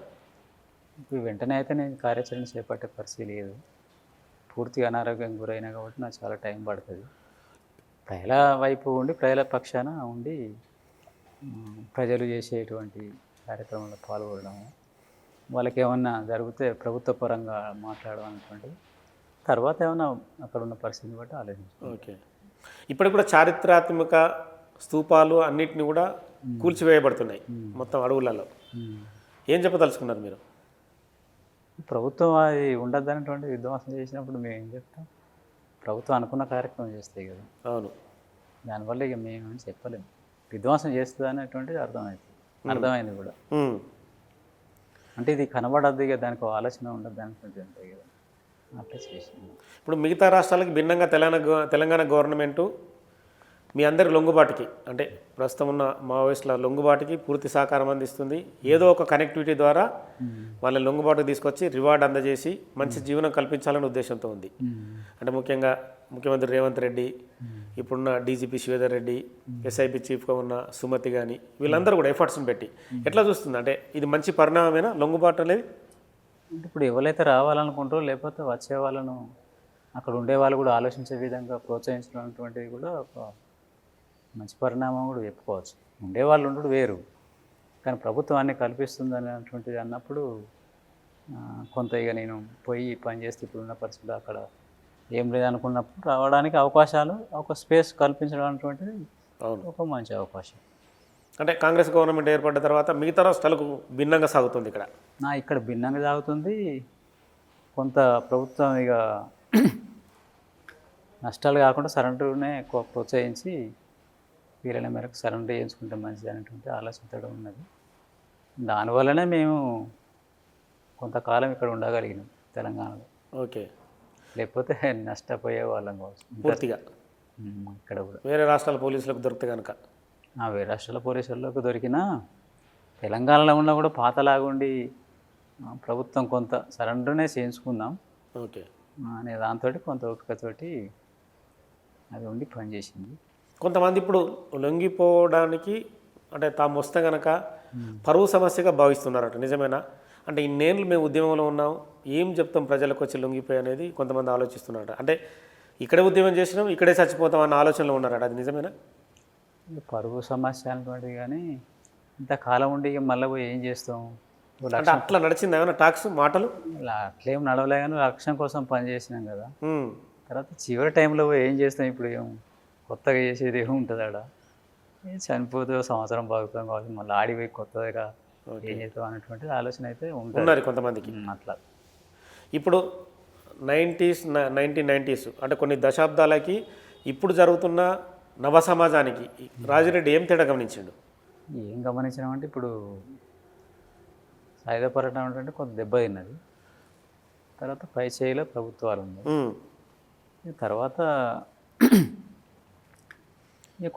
ఇప్పుడు వెంటనే అయితే నేను కార్యాచరణ చేపట్టే పరిస్థితి లేదు. పూర్తిగా అనారోగ్యం గురైనా కాబట్టి నాకు చాలా టైం పడుతుంది. ప్రజల వైపు ఉండి ప్రజల పక్షాన ఉండి ప్రజలు చేసేటువంటి కార్యక్రమంలో పాల్గొనడం, వాళ్ళకి ఏమన్నా జరిగితే ప్రభుత్వ పరంగా మాట్లాడడం అనేటువంటి తర్వాత ఏమైనా అక్కడ ఉన్న పరిస్థితిని బట్టి ఆలోచించాలి. ఓకే. ఇప్పటికి కూడా చారిత్రాత్మక స్తూపాలు అన్నిటిని కూడా కూల్చివేయబడుతున్నాయి మొత్తం అడవులలో. ఏం చెప్పదలుచుకున్నారు మీరు? ప్రభుత్వం అది ఉండద్దనేటువంటి విధ్వంసం చేసినప్పుడు మేము ఏం చెప్తాం? ప్రభుత్వం అనుకున్న కార్యక్రమం చేస్తాయి కదా. అవును. దానివల్ల ఇక మేము చెప్పలేము. విధ్వంసం చేస్తుంది అనేటువంటిది అర్థమైంది కూడా. అంటే ఇది కనబడద్దు, ఇక దానికి ఆలోచన ఉండద్దు అనేటువంటిది ఉంటాయి కదా, అట్లా చేసింది. ఇప్పుడు మిగతా రాష్ట్రాలకు భిన్నంగా తెలంగాణ గవర్నమెంటు మీ అందరి లొంగుబాటుకి, అంటే ప్రస్తుతం ఉన్న మావోయిస్టుల లొంగుబాటుకి పూర్తి సహకారం అందిస్తుంది. ఏదో ఒక కనెక్టివిటీ ద్వారా వాళ్ళని లొంగుబాటుకు తీసుకొచ్చి రివార్డ్ అందజేసి మంచి జీవనం కల్పించాలనే ఉద్దేశంతో ఉంది. అంటే ముఖ్యంగా ముఖ్యమంత్రి రేవంత్ రెడ్డి, ఇప్పుడున్న డీజీపీ శ్రీధర్ రెడ్డి, ఎస్ఐపి చీఫ్గా ఉన్న సుమతి కానీ, వీళ్ళందరూ కూడా ఎఫర్ట్స్ని పెట్టి ఎట్లా చూస్తుంది? అంటే ఇది మంచి పరిణామమేనా లొంగుబాటు అనేది? అంటే ఇప్పుడు ఎవరైతే రావాలనుకుంటారో లేకపోతే వచ్చే వాళ్ళను అక్కడ ఉండే వాళ్ళు కూడా ఆలోచించే విధంగా ప్రోత్సహించినటువంటిది కూడా ఒక మంచి పరిణామం కూడా చెప్పుకోవచ్చు. ఉండేవాళ్ళు ఉండడు వేరు, కానీ ప్రభుత్వాన్ని కల్పిస్తుంది అనేటువంటిది అన్నప్పుడు కొంత ఇక నేను పోయి పని చేస్తే ఇప్పుడున్న పరిస్థితులు అక్కడ ఏం లేదనుకున్నప్పుడు రావడానికి అవకాశాలు, ఒక స్పేస్ కల్పించడం అనేటువంటిది ఒక మంచి అవకాశం. అంటే కాంగ్రెస్ గవర్నమెంట్ ఏర్పడిన తర్వాత మిగతా రాష్ట్రాలకు భిన్నంగా సాగుతుంది ఇక్కడ భిన్నంగా సాగుతుంది. కొంత ప్రభుత్వం ఇక నష్టాలు కాకుండా సరెండర్నే ఎక్కువ ప్రోత్సహించి వీలైన మేరకు సరెండర్ చేయించుకుంటే మంచిది అనేటువంటి ఆలోచనతో ఉన్నది. దానివల్లనే మేము కొంతకాలం ఇక్కడ ఉండగలిగినాం తెలంగాణలో. ఓకే. లేకపోతే నష్టపోయే వాళ్ళం కావచ్చు పూర్తిగా. ఇక్కడ కూడా వేరే రాష్ట్రాల పోలీసులకు దొరికితే కనుక, వేరే రాష్ట్రాల పోలీసులకు దొరికినా తెలంగాణలో ఉన్నా కూడా పాతలాగుండి ప్రభుత్వం కొంత సరెండర్నే చేయించుకుందాం ఓకే అనే దాంతో కొంత ఓపికతోటి అది ఉండి పనిచేసింది. కొంతమంది ఇప్పుడు లొంగిపోవడానికి అంటే తాము వస్తే కనుక పరువు సమస్యగా భావిస్తున్నారట, నిజమేనా? అంటే ఇన్నేళ్ళు మేము ఉద్యమంలో ఉన్నాం, ఏం చెప్తాం ప్రజలకు వచ్చి లొంగిపోయి అనేది కొంతమంది ఆలోచిస్తున్నారట. అంటే ఇక్కడే ఉద్యమం చేసినాం, ఇక్కడే చచ్చిపోతాం అన్న ఆలోచనలో ఉన్నారట, అది నిజమేనా? పరువు సమస్య అనేటువంటిది కానీ ఇంతకాలం ఉండి ఇక మళ్ళీ పోయి ఏం చేస్తాం? అంటే అట్లా నడిచింది ఏమైనా టాక్స్ మాటలు? అట్లేం నడవలే కానీ లక్ష్యం కోసం పని చేసినాం కదా. తర్వాత చివరి టైంలో పోయి ఏం చేస్తాం? ఇప్పుడు ఏం కొత్తగా చేసేది ఏముంటుంది ఆడ? చనిపోతే సంవత్సరం బాగుతాం కాబట్టి మళ్ళీ ఆడిపోయి కొత్తగా ఏం చేస్తాం అనేటువంటిది ఆలోచన అయితే ఉంటుంది కొంతమందికి. అట్లా ఇప్పుడు 1990s అంటే కొన్ని దశాబ్దాలకి ఇప్పుడు జరుగుతున్న నవ సమాజానికి రాజిరెడ్డి ఏం తేడా గమనించాడు? ఏం గమనించినామంటే ఇప్పుడు సాయుధ పోరాటం అంటే కొంత దెబ్బతిన్నది. తర్వాత పై చేయిలో ప్రభుత్వాలు ఉన్నాయి. తర్వాత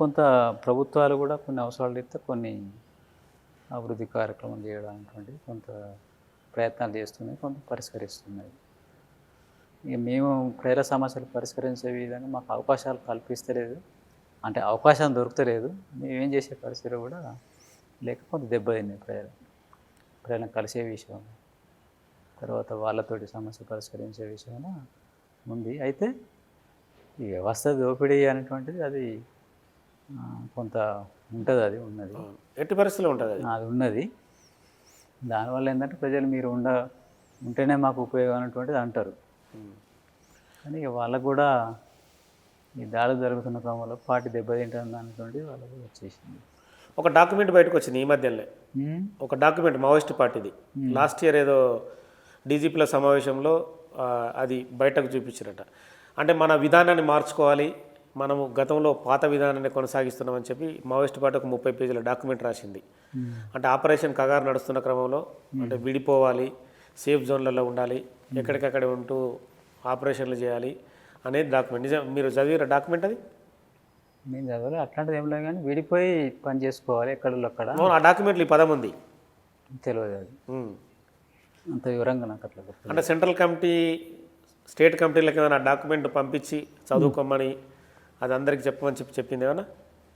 కొంత ప్రభుత్వాలు కూడా కొన్ని అవసరాలు ఇస్తే కొన్ని అభివృద్ధి కార్యక్రమం చేయడానికి కొంత ప్రయత్నాలు చేస్తున్నాయి, కొంత పరిష్కరిస్తున్నాయి. ఇక మేము ప్రజల సమస్యలు పరిష్కరించే విధంగా మాకు అవకాశాలు కల్పిస్తలేదు, అంటే అవకాశం దొరుకుతలేదు. మేమేం చేసే పరిస్థితి కూడా లేక కొంత దెబ్బతిన్నాయి ప్రజలను కలిసే విషయం, తర్వాత వాళ్ళతోటి సమస్య పరిష్కరించే విషయం ఉంది. అయితే ఈ వ్యవస్థ దోపిడీ అనేటువంటిది అది కొంత ఉంటుంది, అది ఉన్నది, ఎట్టి పరిస్థితుల్లో ఉంటుంది, అది ఉన్నది. దానివల్ల ఏంటంటే ప్రజలు మీరు ఉంటేనే మాకు ఉపయోగం అనేటువంటిది అంటారు. కానీ ఇక వాళ్ళకు కూడా ఈ దాడులు జరుగుతున్న క్రమంలో పార్టీ దెబ్బతింటుంది అనేటువంటిది వాళ్ళకు వచ్చేసింది. ఒక డాక్యుమెంట్ బయటకు వచ్చింది ఈ మధ్యనే, ఒక డాక్యుమెంట్ మావోయిస్ట్ పార్టీది. లాస్ట్ ఇయర్ ఏదో డీజీపీల సమావేశంలో అది బయటకు చూపించారట. అంటే మన విధానాన్ని మార్చుకోవాలి, మనము గతంలో పాత విధానాన్ని కొనసాగిస్తున్నామని చెప్పి మావోయిస్ట్ పార్టీ ఒక 30 పేజీల డాక్యుమెంట్ రాసింది. అంటే ఆపరేషన్ కగారు నడుస్తున్న క్రమంలో అంటే విడిపోవాలి, సేఫ్ జోన్లలో ఉండాలి, ఎక్కడికక్కడ ఉంటూ ఆపరేషన్లు చేయాలి అనేది డాక్యుమెంట్. నిజం మీరు చదివిన డాక్యుమెంట్ అది? నేను చదవలే, అట్లాంటిది ఏం లేదు, కానీ విడిపోయి పని చేసుకోవాలి ఎక్కడో అక్కడ. అవును, ఆ డాక్యుమెంట్లో ఈ పదం ఉంది. తెలియదు అది అంత వివరంగా నాకు అట్లా గుర్తు. అంటే సెంట్రల్ కమిటీ స్టేట్ కమిటీలకు ఏమైనా డాక్యుమెంట్ పంపించి చదువుకోమని అది అందరికి చెప్పమని చెప్పింది ఏమన్నా?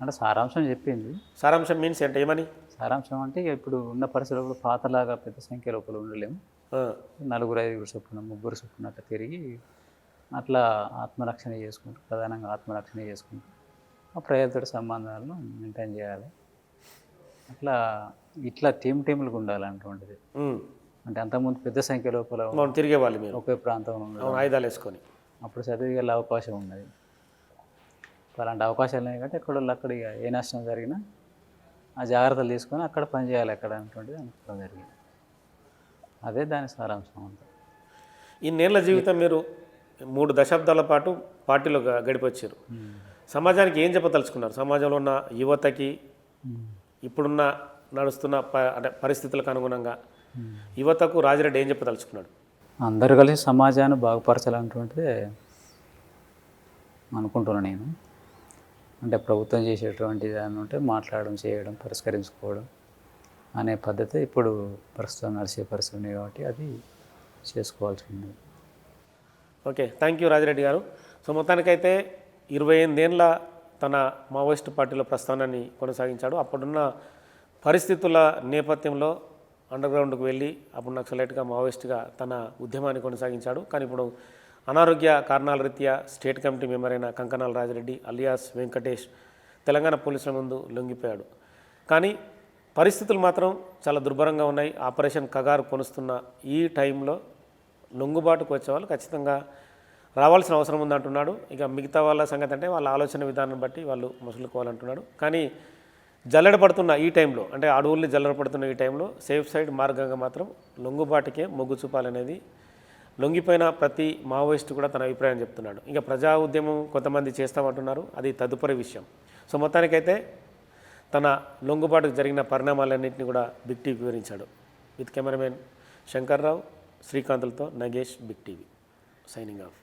అంటే సారాంశం చెప్పింది. సారాంశం మీన్స్ అంటే ఏమని? సారాంశం అంటే ఇక ఇప్పుడు ఉన్న పరిస్థితుల్లో పాతలాగా పెద్ద సంఖ్య లోపల ఉండలేము, 4-5 చొప్పున 3 చొప్పున అట్లా తిరిగి అట్లా ఆత్మరక్షణ చేసుకుంటూ, ప్రధానంగా ఆత్మరక్షణ చేసుకుంటూ ఆ ప్రజలతో సంబంధాలను మెయింటైన్ చేయాలి. ఇట్లా టీములకు ఉండాలన్నటువంటిది. అంటే అంతకుముందు పెద్ద సంఖ్య లోపల తిరిగేవాళ్ళు మీరు ఒకే ప్రాంతంలో ఉండడం, ఆయుధాలు వేసుకొని అప్పుడు చదివిగల అవకాశం ఉన్నది. అలాంటి అవకాశాలు లేవు కాబట్టి ఎక్కడో అక్కడ ఇక ఏ నష్టం జరిగినా ఆ జాగ్రత్తలు తీసుకొని అక్కడ పనిచేయాలి అక్కడ అనేటువంటిది అనుకోవడం జరిగింది. అదే దాని సారాంశం అంతా. ఇన్నేళ్ల జీవితం మీరు 3 దశాబ్దాల పాటు పార్టీలో గడిపొచ్చారు. సమాజానికి ఏం చెప్పదలుచుకున్నారు? సమాజంలో ఉన్న యువతకి ఇప్పుడున్న నడుస్తున్న అంటే పరిస్థితులకు అనుగుణంగా యువతకు రాజిరెడ్డి ఏం చెప్పదలుచుకున్నాడు? అందరు కలిసి సమాజాన్ని బాగుపరచాలన్నటువంటిదే అనుకుంటున్నాను నేను. అంటే ప్రభుత్వం చేసేటువంటి దాన్ని ఉంటే మాట్లాడడం, చేయడం, పరిష్కరించుకోవడం అనే పద్ధతి ఇప్పుడు ప్రస్తుతం నడిచే పరిస్థితి ఉంది కాబట్టి అది చేసుకోవాల్సి ఉంది. ఓకే, థ్యాంక్ యూ రాజిరెడ్డి గారు. సో మొత్తానికైతే 28 ఏళ్ళ తన మావోయిస్ట్ పార్టీలో ప్రస్థానాన్ని కొనసాగించాడు. అప్పుడున్న పరిస్థితుల నేపథ్యంలో అండర్గ్రౌండ్కి వెళ్ళి అప్పుడు నక్సలైట్గా మావోయిస్ట్గా తన ఉద్యమాన్ని కొనసాగించాడు. కానీ ఇప్పుడు అనారోగ్య కారణాల రీత్యా స్టేట్ కమిటీ మెంబర్ అయిన కంకనాల రాజిరెడ్డి అలియాస్ వెంకటేష్ తెలంగాణ పోలీసుల ముందు లొంగిపోయాడు. కానీ పరిస్థితులు మాత్రం చాలా దుర్భరంగా ఉన్నాయి. ఆపరేషన్ కగారు కొనుస్తున్న ఈ టైంలో లొంగుబాటుకు వచ్చేవాళ్ళు ఖచ్చితంగా రావాల్సిన అవసరం ఉందంటున్నాడు. ఇక మిగతా వాళ్ళ సంగతి అంటే వాళ్ళ ఆలోచన విధానం బట్టి వాళ్ళు మసులుకోవాలంటున్నాడు. కానీ జల్లెడ పడుతున్న ఈ టైంలో, అంటే అడవుల్ని జల్లెడ పడుతున్న ఈ టైంలో సేఫ్ సైడ్ మార్గంగా మాత్రం లొంగుబాటుకే మొగ్గు చూపాలనేది లొంగిపోయిన ప్రతి మావోయిస్టు కూడా తన అభిప్రాయం చెప్తున్నాడు. ఇంకా ప్రజా ఉద్యమం కొంతమంది చేస్తామంటున్నారు, అది తదుపరి విషయం. సో మొత్తానికైతే తన లొంగుబాటుకు జరిగిన పరిణామాలన్నింటినీ కూడా బిగ్ టీవీ వివరించాడు. విత్ కెమెరామెన్ శంకర్రావు, శ్రీకాంతులతో Nagesh, big TV signing of.